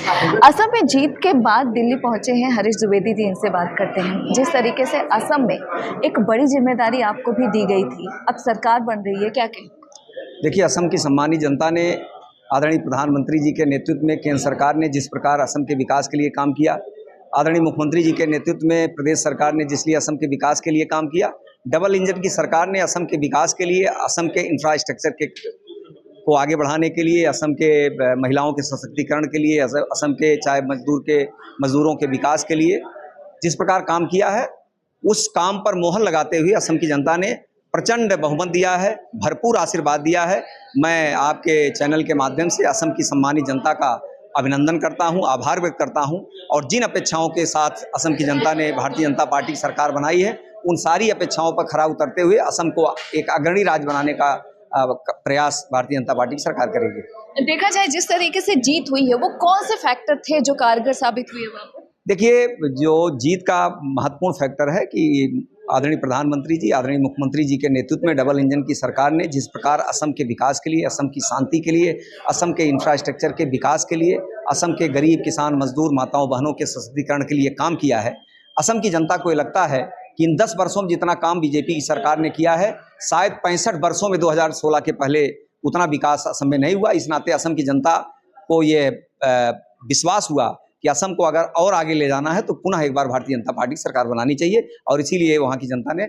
असम में जीत के बाद दिल्ली पहुंचे हैं हरीश द्विवेदी जी, इनसे बात करते हैं। जिस तरीके से असम में एक बड़ी जिम्मेदारी आपको भी दी गई थी, अब सरकार बन रही है, क्या कहें? देखिए, असम की सम्मानित जनता ने आदरणीय प्रधानमंत्री जी के नेतृत्व में केंद्र सरकार ने जिस प्रकार असम के विकास के लिए काम किया, आदरणीय मुख्यमंत्री जी के नेतृत्व में प्रदेश सरकार ने जिस लिए असम के विकास के लिए काम किया, डबल इंजन की सरकार ने असम के विकास के लिए, असम के इंफ्रास्ट्रक्चर के को आगे बढ़ाने के लिए, असम के महिलाओं के सशक्तिकरण के लिए, असम के चाहे मजदूरों के विकास के लिए जिस प्रकार काम किया है, उस काम पर मोहर लगाते हुए असम की जनता ने प्रचंड बहुमत दिया है, भरपूर आशीर्वाद दिया है। मैं आपके चैनल के माध्यम से असम की सम्मानित जनता का अभिनंदन करता हूं, आभार व्यक्त करता हूं, और जिन अपेक्षाओं के साथ असम की जनता ने भारतीय जनता पार्टी की सरकार बनाई है, उन सारी अपेक्षाओं पर खरा उतरते हुए असम को एक अग्रणी राज्य बनाने का प्रयास भारतीय जनता पार्टी की सरकार करेगी। देखा जाए जिस तरीके से जीत हुई है, वो कौन से फैक्टर थे जो कारगर साबित हुए वहाँ पर? देखिए, जो जीत का महत्वपूर्ण फैक्टर है कि आदरणीय प्रधानमंत्री जी, आदरणीय मुख्यमंत्री जी के नेतृत्व में डबल इंजन की सरकार ने जिस प्रकार असम के विकास के लिए, असम की शांति के लिए, असम के इंफ्रास्ट्रक्चर के विकास के लिए, असम के गरीब किसान मजदूर माताओं बहनों के सशक्तिकरण के लिए काम किया है, असम की जनता को ये लगता है कि इन 10 वर्षों में जितना काम बीजेपी की सरकार ने किया है, शायद 65 वर्षों में 2016 के पहले उतना विकास असम में नहीं हुआ। इस नाते असम की जनता को ये विश्वास हुआ कि असम को अगर और आगे ले जाना है तो पुनः एक बार भारतीय जनता पार्टी की सरकार बनानी चाहिए, और इसीलिए वहाँ की जनता ने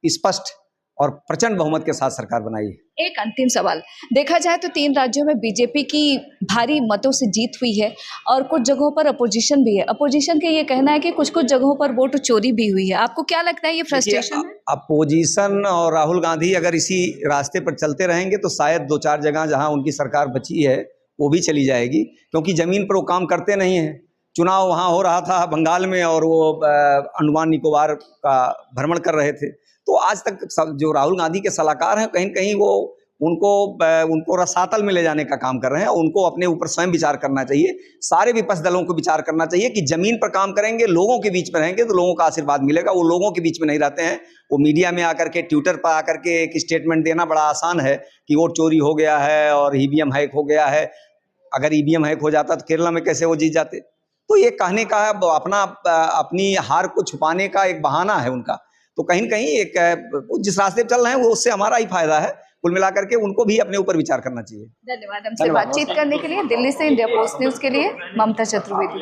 स्पष्ट और प्रचंड बहुमत के साथ सरकार बनाई है। एक अंतिम सवाल, देखा जाए तो 3 राज्यों में बीजेपी की भारी मतों से जीत हुई है और कुछ जगहों पर अपोजिशन भी है। अपोजिशन का ये कहना है कि कुछ जगहों पर वोट चोरी भी हुई है। आपको क्या लगता है, ये फ्रस्ट्रेशन है? अपोजिशन और राहुल गांधी अगर इसी रास्ते पर चलते रहेंगे तो शायद 2-4 जगह जहां उनकी सरकार बची है वो भी चली जाएगी, क्योंकि जमीन पर वो काम करते नहीं हैं। चुनाव वहाँ हो रहा था बंगाल में, और वो अंडमान निकोबार का भ्रमण कर रहे थे। तो आज तक जो राहुल गांधी के सलाहकार हैं, कहीं न कहीं वो उनको रसातल में ले जाने का काम कर रहे हैं। उनको अपने ऊपर स्वयं विचार करना चाहिए, सारे विपक्ष दलों को विचार करना चाहिए कि जमीन पर काम करेंगे, लोगों के बीच में रहेंगे तो लोगों का आशीर्वाद मिलेगा। वो लोगों के बीच में नहीं रहते हैं। वो मीडिया में आकर के, ट्विटर पर आकर के एक स्टेटमेंट देना बड़ा आसान है कि वोट चोरी हो गया है और ईवीएम हैक हो गया है। अगर ईवीएम हैक हो जाता तो केरला में कैसे वो जीत जाते? तो ये कहने का अपनी हार को छुपाने का एक बहाना है उनका। तो कहीं न कहीं एक जिस रास्ते पे चल रहे हैं वो उससे हमारा ही फायदा है। कुल मिलाकर के उनको भी अपने ऊपर विचार करना चाहिए। धन्यवाद हमसे बातचीत करने के लिए। दिल्ली से इंडिया पोस्ट न्यूज के लिए ममता चतुर्वेदी।